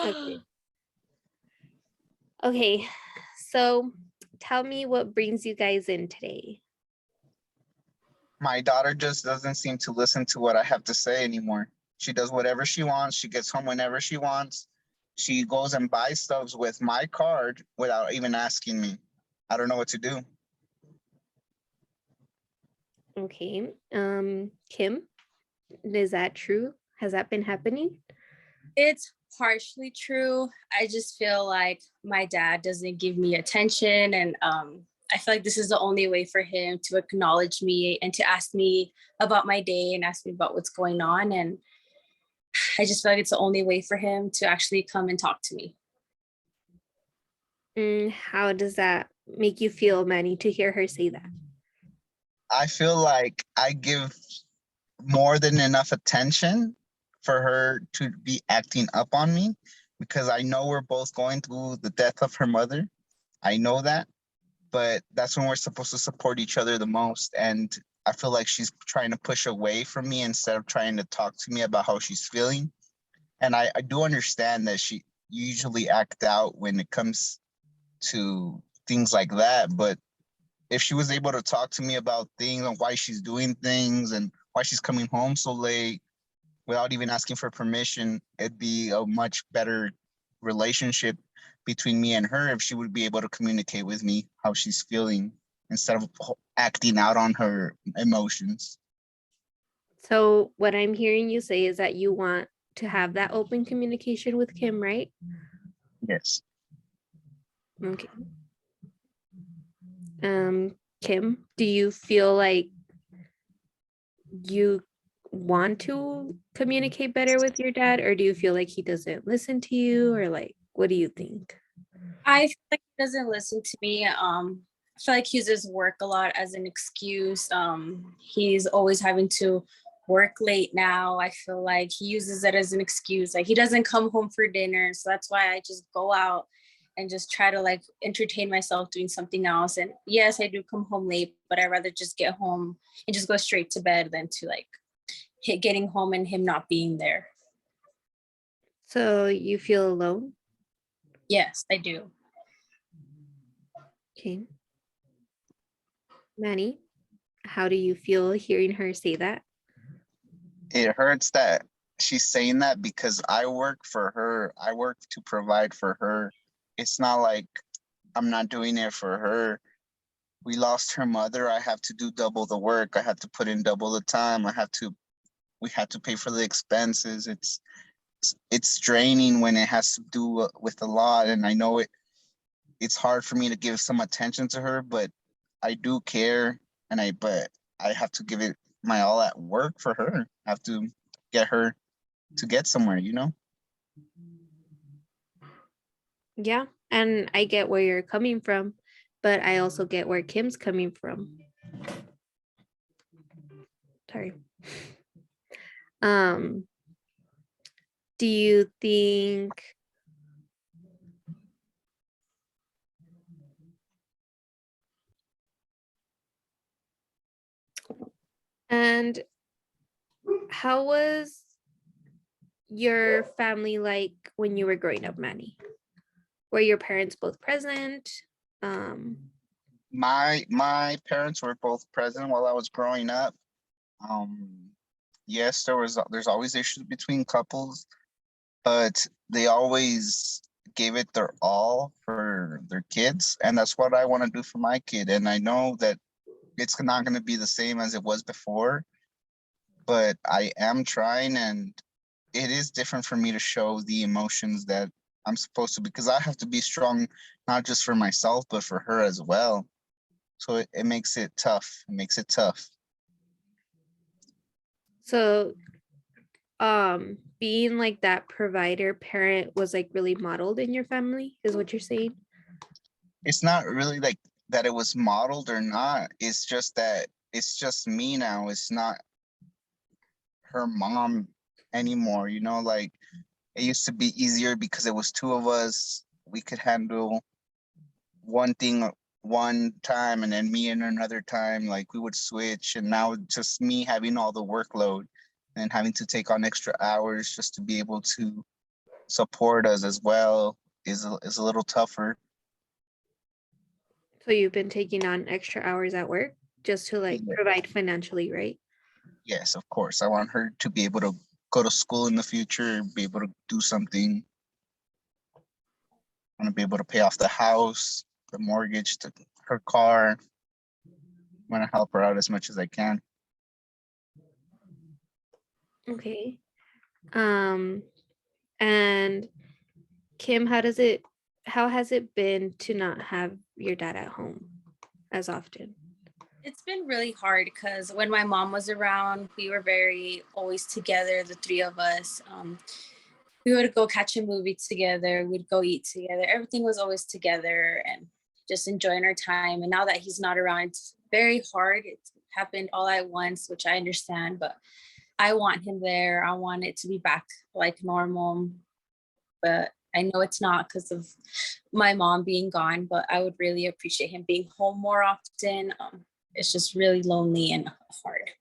Okay. Okay. So tell me what brings you guys in today. My daughter just doesn't seem to listen to what I have to say anymore. She does whatever she wants. She gets home whenever she wants. She goes and buys stuff with my card without even asking me. I don't know what to do. Okay. Kim, is that true? Has that been happening? It's partially true. I just feel like my dad doesn't give me attention, and I feel like this is the only way for him to acknowledge me and to ask me about my day and ask me about what's going on. And I just feel like it's the only way for him to actually come and talk to me. How does that make you feel, Manny, to hear her say that? I feel like I give more than enough attention for her to be acting up on me because I know we're both going through the death of her mother. I know that, but that's when we're supposed to support each other the most. And I feel like she's trying to push away from me instead of trying to talk to me about how she's feeling. And I do understand that she usually act out when it comes to things like that. But if she was able to talk to me about things and why she's doing things and why she's coming home so late without even asking for permission, it'd be a much better relationship between me and her if she would be able to communicate with me how she's feeling instead of acting out on her emotions. So what I'm hearing you say is that you want to have that open communication with Kim, right? Yes. Okay. Kim, do you feel like you want to communicate better with your dad, or do you feel like he doesn't listen to you, or like what do you think? I feel like he doesn't listen to me. I feel like he uses work a lot as an excuse. He's always having to work late now. I feel like he uses it as an excuse. Like he doesn't come home for dinner. So that's why I just go out and just try to like entertain myself doing something else. And yes, I do come home late, but I'd rather just get home and just go straight to bed than to like getting home and him not being there. So you feel alone? Yes, I do. Okay. Manny, how do you feel hearing her say that? It hurts that she's saying that because I work for her. I work to provide for her. It's not like I'm not doing it for her. We lost her mother. I have to do double the work. I have to put in double the time. We have to pay for the expenses. It's draining when it has to do with a lot. And I know it's hard for me to give some attention to her, but I do care. But I have to give it my all at work for her. I have to get her to get somewhere, you know? Yeah, and I get where you're coming from, but I also get where Kim's coming from. Sorry. Do you think and how was your family like when you were growing up, Manny? Were your parents both present? My parents were both present while I was growing up. Um, yes, there's always issues between couples, but they always gave it their all for their kids, and that's what I want to do for my kid. And I know that it's not going to be the same as it was before, but I am trying, and it is different for me to show the emotions that I'm supposed to because I have to be strong, not just for myself, but for her as well. So it makes it tough. It makes it tough. So being like that provider parent was like really modeled in your family, is what you're saying? It's not really like that it was modeled or not. It's just that it's just me now. It's not her mom anymore, you know, like it used to be easier because it was two of us. We could handle one thing one time and then me and another time, like we would switch. And now just me having all the workload and having to take on extra hours just to be able to support us as well is a little tougher. So you've been taking on extra hours at work just to like Yeah. provide financially, right? Yes, of course. I want her to be able to go to school in the future, be able to do something. I want to be able to pay off the house, the mortgage, her car. I want to help her out as much as I can. Okay. And Kim, how has it been to not have your dad at home as often? It's been really hard because when my mom was around, we were very always together, the three of us. We would go catch a movie together, we'd go eat together. Everything was always together and just enjoying our time. And now that he's not around, it's very hard. It's happened all at once, which I understand, but I want him there. I want it to be back like normal. But I know it's not because of my mom being gone, but I would really appreciate him being home more often. It's just really lonely and hard.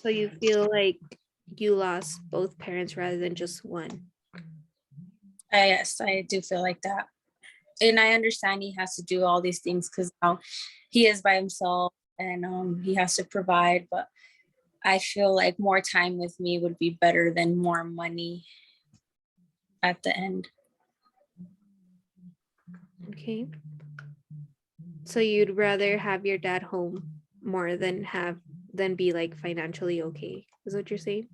So you feel like you lost both parents rather than just one. Yes, I do feel like that. And I understand he has to do all these things because now he is by himself and he has to provide. But I feel like more time with me would be better than more money at the end. Okay. So you'd rather have your dad home more than be like financially okay. Is what you're saying?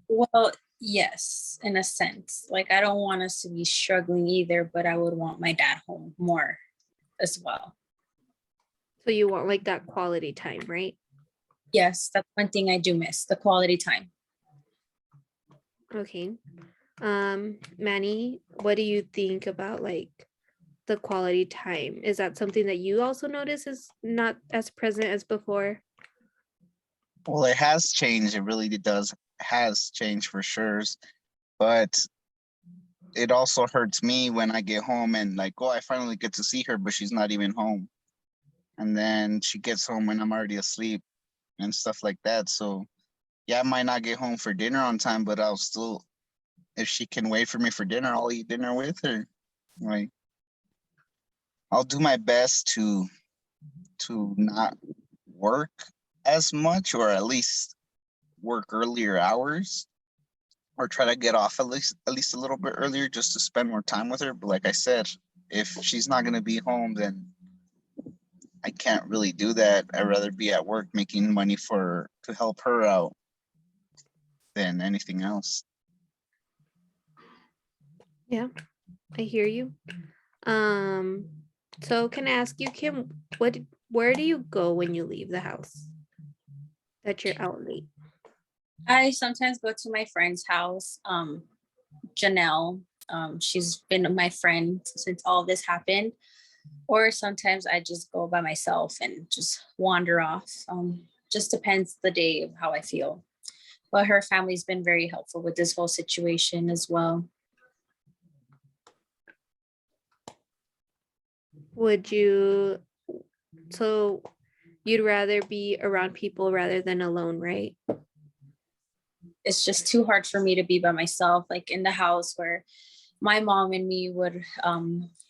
Well, yes, in a sense. Like, I don't want us to be struggling either, but I would want my dad home more as well. So you want like that quality time, right? Yes, that's one thing I do miss, the quality time. Okay. Manny, what do you think about like the quality time? Is that something that you also notice is not as present as before? Well, it has changed. It really has changed for sure. But it also hurts me when I get home and like, oh, I finally get to see her, but she's not even home. And then she gets home and I'm already asleep and stuff like that. So yeah, I might not get home for dinner on time, but I'll still, if she can wait for me for dinner, I'll eat dinner with her. Like, I'll do my best to not work as much, or at least work earlier hours, or try to get off at least a little bit earlier just to spend more time with her. But like I said, if she's not gonna be home, then I can't really do that. I'd rather be at work making money to help her out than anything else. Yeah, I hear you. Um, so can I ask you, Kim, where do you go when you leave the house? That you're out late. I sometimes go to my friend's house, Janelle. She's been my friend since all this happened. Or sometimes I just go by myself and just wander off. Just depends the day of how I feel. But her family's been very helpful with this whole situation as well. Would you, so you'd rather be around people rather than alone, right? It's just too hard for me to be by myself, like in the house where my mom and me would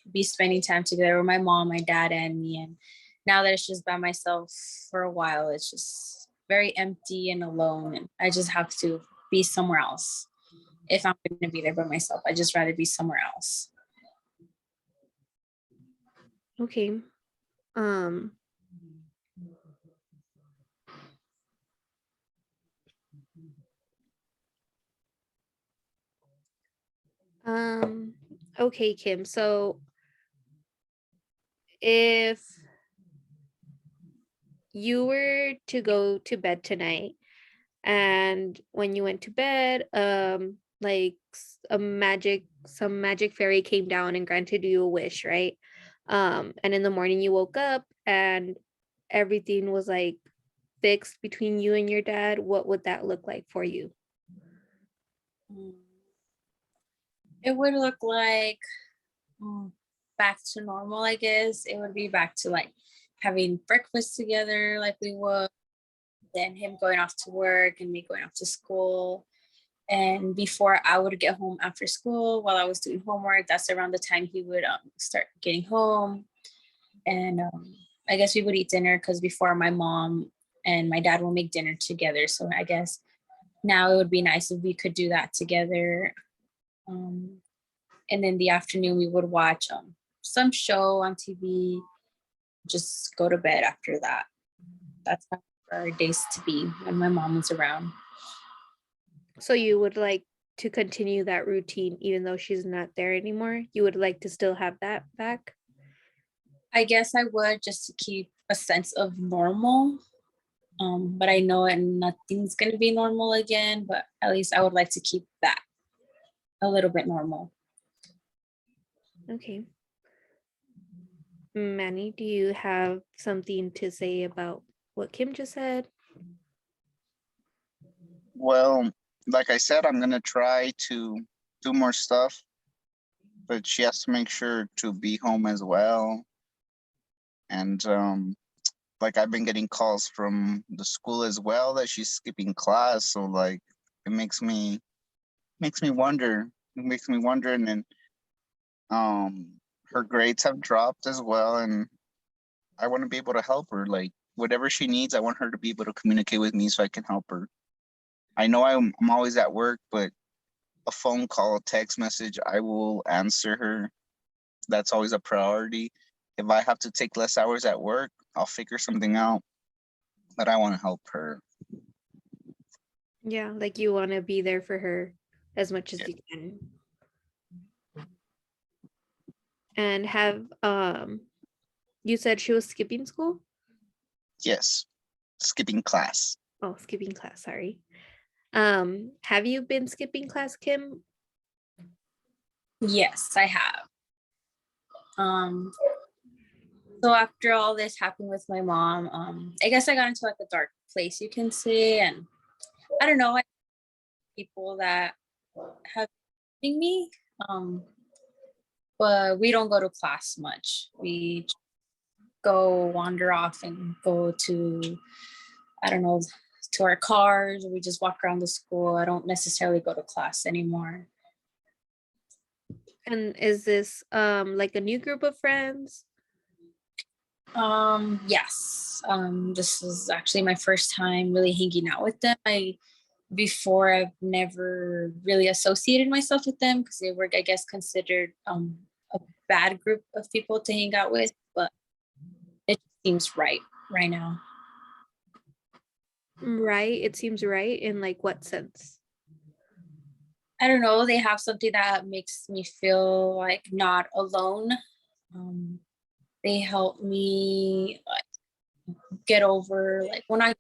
be spending time together, or my mom, my dad, and me. And now that it's just by myself for a while, it's just very empty and alone. And I just have to be somewhere else. If I'm going to be there by myself, I just rather be somewhere else. Okay. Um, okay, Kim. So if you were to go to bed tonight and when you went to bed, like some magic fairy came down and granted you a wish, right? And in the morning you woke up and everything was like fixed between you and your dad, what would that look like for you? It would look like back to normal, I guess. It would be back to like having breakfast together like we would, then him going off to work and me going off to school. And before I would get home after school while I was doing homework, that's around the time he would start getting home. And I guess we would eat dinner because before my mom and my dad will make dinner together. So I guess now it would be nice if we could do that together. And in the afternoon, we would watch some show on TV, just go to bed after that. That's how our days to be when my mom was around. So you would like to continue that routine even though she's not there anymore? You would like to still have that back? I guess I would, just to keep a sense of normal. But I know nothing's going to be normal again, but at least I would like to keep that a little bit normal. Okay. Manny, do you have something to say about what Kim just said? Well, like I said, I'm gonna try to do more stuff, but she has to make sure to be home as well. And like I've been getting calls from the school as well that she's skipping class. So like it makes me wonder. It makes me wonder, and then her grades have dropped as well, and I want to be able to help her. Like whatever she needs, I want her to be able to communicate with me so I can help her. I know I'm always at work, but a phone call, text message, I will answer her. That's always a priority. If I have to take less hours at work, I'll figure something out. But I want to help her. Yeah, like you want to be there for her as much as Yeah. you can. And have you said she was skipping school? Yes, skipping class. Oh, skipping class, sorry. Have you been skipping class, Kim? Yes, I have. So after all this happened with my mom, I guess I got into like a dark place, you can say, and I don't know, people that have seen me, but we don't go to class much. We go wander off and go to, I don't know, to our cars, or we just walk around the school. I don't necessarily go to class anymore. And is this like a new group of friends? Yes. This is actually my first time really hanging out with them. Before I've never really associated myself with them because they were, I guess, considered a bad group of people to hang out with, but it seems right now. Right. It seems right in like what sense? I don't know. They have something that makes me feel like not alone. They help me like get over like when I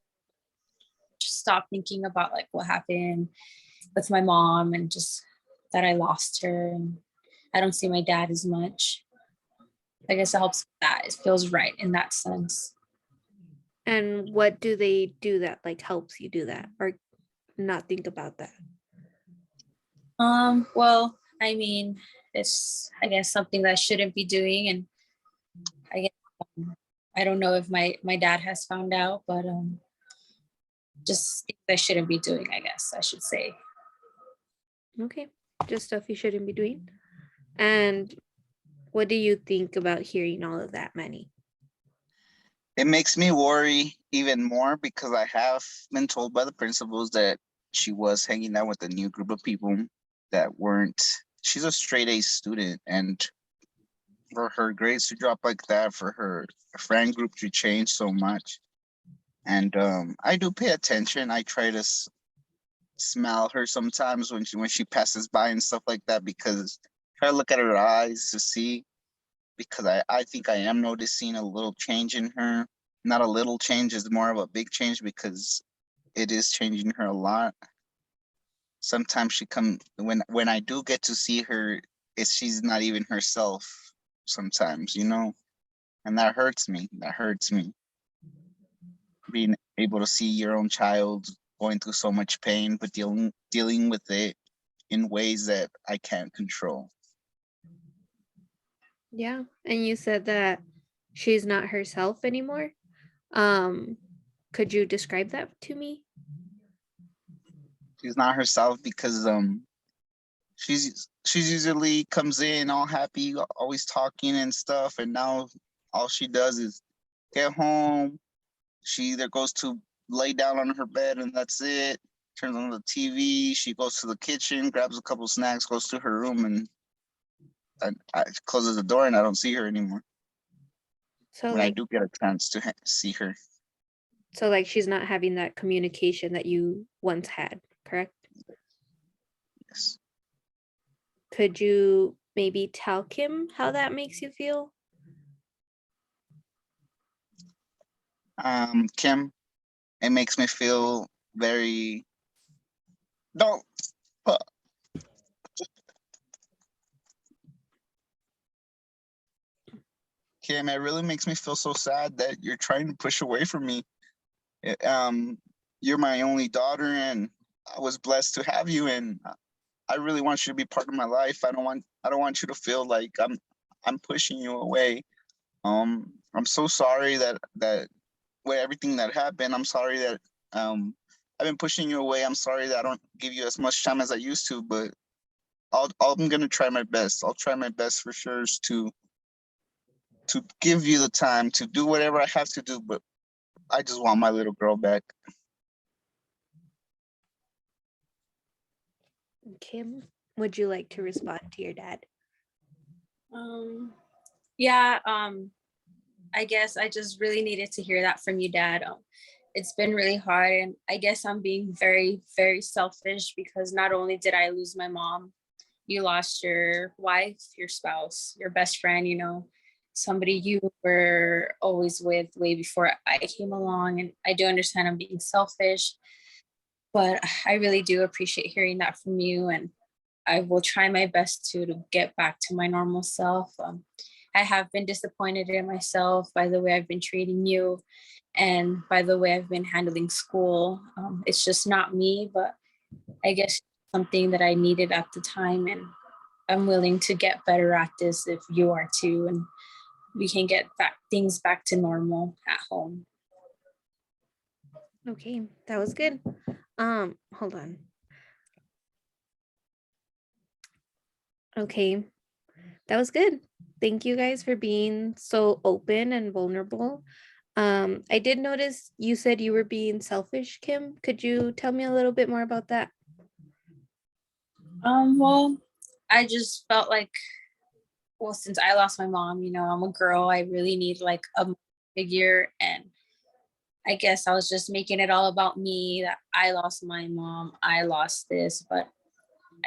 just stop thinking about like what happened with my mom and just that I lost her and I don't see my dad as much. I guess it helps with that. It feels right in that sense. And what do they do that like helps you do that or not think about that? Well, I mean, it's I guess something that I shouldn't be doing, and I guess I don't know if my dad has found out, but just things I shouldn't be doing, I guess I should say. Okay. Just stuff you shouldn't be doing. And what do you think about hearing all of that, Manny? It makes me worry even more because I have been told by the principals that she was hanging out with a new group of people that weren't. She's a straight A student, and for her grades to drop like that, for her friend group to change so much, and I do pay attention. I try to smell her sometimes when she passes by and stuff like that because try to look at her eyes to see because I think I am noticing a little change in her. Not a little change, is more of a big change because it is changing her a lot. Sometimes she come when I do get to see her, she's not even herself sometimes, and that hurts me. That hurts me. Being able to see your own child going through so much pain, but dealing with it in ways that I can't control. Yeah. And you said that she's not herself anymore. Could you describe that to me? she's not herself because she's usually comes in all happy, always talking and stuff, and now all she does is get home. She either goes to lay down on her bed and that's it. Turns on the TV. She goes to the kitchen, grabs a couple snacks, goes to her room, and I closes the door, and I don't see her anymore. So When I like do get a chance to see her, so like she's not having that communication that you once had, correct? yes. Could you maybe tell Kim how that makes you feel? Kim, it makes me feel very don't. uh, Kim, it really makes me feel so sad that you're trying to push away from me. It, you're my only daughter, and I was blessed to have you, and I really want you to be part of my life. I don't want you to feel like I'm pushing you away. I'm so sorry that with everything that happened. I'm sorry that I've been pushing you away. I'm sorry that I don't give you as much time as I used to, but I'm gonna try my best. I'll try my best for sure to give you the time to do whatever I have to do, but I just want my little girl back. Kim, would you like to respond to your dad? Yeah, I guess I just really needed to hear that from you, Dad. It's been really hard, and I guess I'm being very, very selfish because not only did I lose my mom, you lost your wife, your spouse, your best friend, somebody you were always with way before I came along. And I do understand I'm being selfish, but I really do appreciate hearing that from you. And I will try my best to get back to my normal self. I have been disappointed in myself by the way I've been treating you and by the way I've been handling school. It's just not me, but I guess something that I needed at the time. And I'm willing to get better at this if you are too. And we can get things back to normal at home. Okay, that was good. Hold on. Okay, that was good. Thank you guys for being so open and vulnerable. I did notice you said you were being selfish, Kim. Could you tell me a little bit more about that? Well, I just felt like, well, since I lost my mom, I'm a girl, I really need like a figure. And I guess I was just making it all about me, that I lost my mom, I lost this. But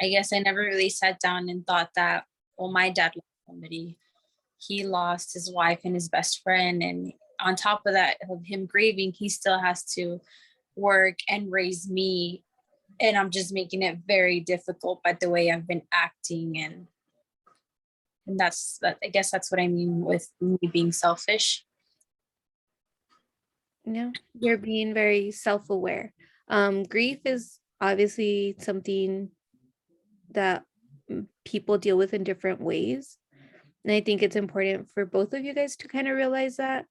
I guess I never really sat down and thought that, well, my dad lost somebody. He lost his wife and his best friend. And on top of that, of him grieving, he still has to work and raise me. And I'm just making it very difficult by the way I've been acting. And that's that. I guess that's what I mean with me being selfish. No, you're being very self-aware. Grief is obviously something that people deal with in different ways. And I think it's important for both of you guys to kind of realize that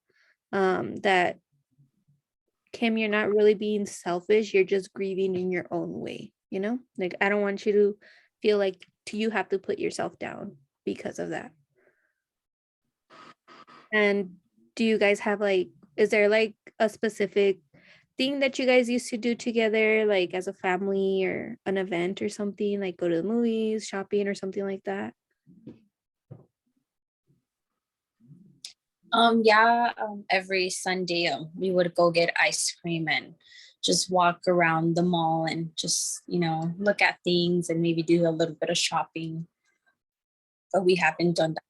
Kim, you're not really being selfish, you're just grieving in your own way, Like I don't want you to feel like you have to put yourself down because of that. And do you guys have is there like a specific thing that you guys used to do together, like as a family or an event or something, like go to the movies, shopping or something like that? Yeah, every Sunday we would go get ice cream and just walk around the mall and just, look at things and maybe do a little bit of shopping. But we haven't done that.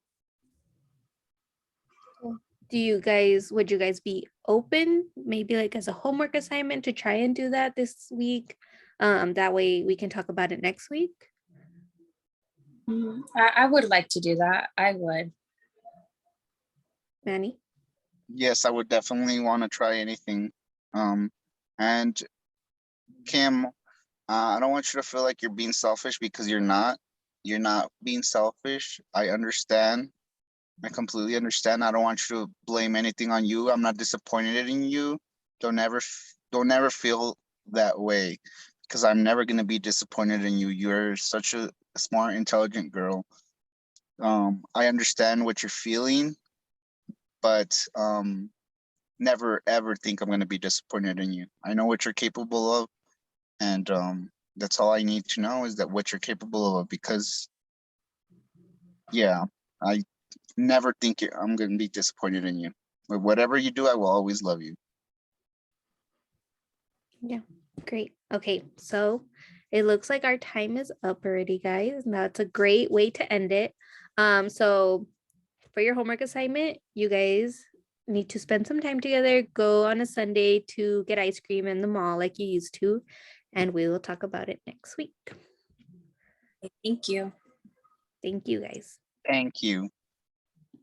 Would you guys be open maybe like as a homework assignment to try and do that this week? That way we can talk about it next week. I would like to do that. I would. Manny? Yes, I would definitely want to try anything. And Kim, I don't want you to feel like you're being selfish because you're not. You're not being selfish. I understand. I completely understand. I don't want you to blame anything on you. I'm not disappointed in you. Don't ever feel that way because I'm never gonna be disappointed in you. You're such a smart, intelligent girl. I understand what you're feeling, but never ever think I'm gonna be disappointed in you. I know what you're capable of, and that's all I need to know is that what you're capable of, because yeah, I never think I'm gonna be disappointed in you. But whatever you do, I will always love you. Yeah, great. Okay, so it looks like our time is up already, guys. Now it's a great way to end it. So for your homework assignment, you guys need to spend some time together, go on a Sunday to get ice cream in the mall like you used to, and we will talk about it next week. Thank you. Thank you, guys. Thank you.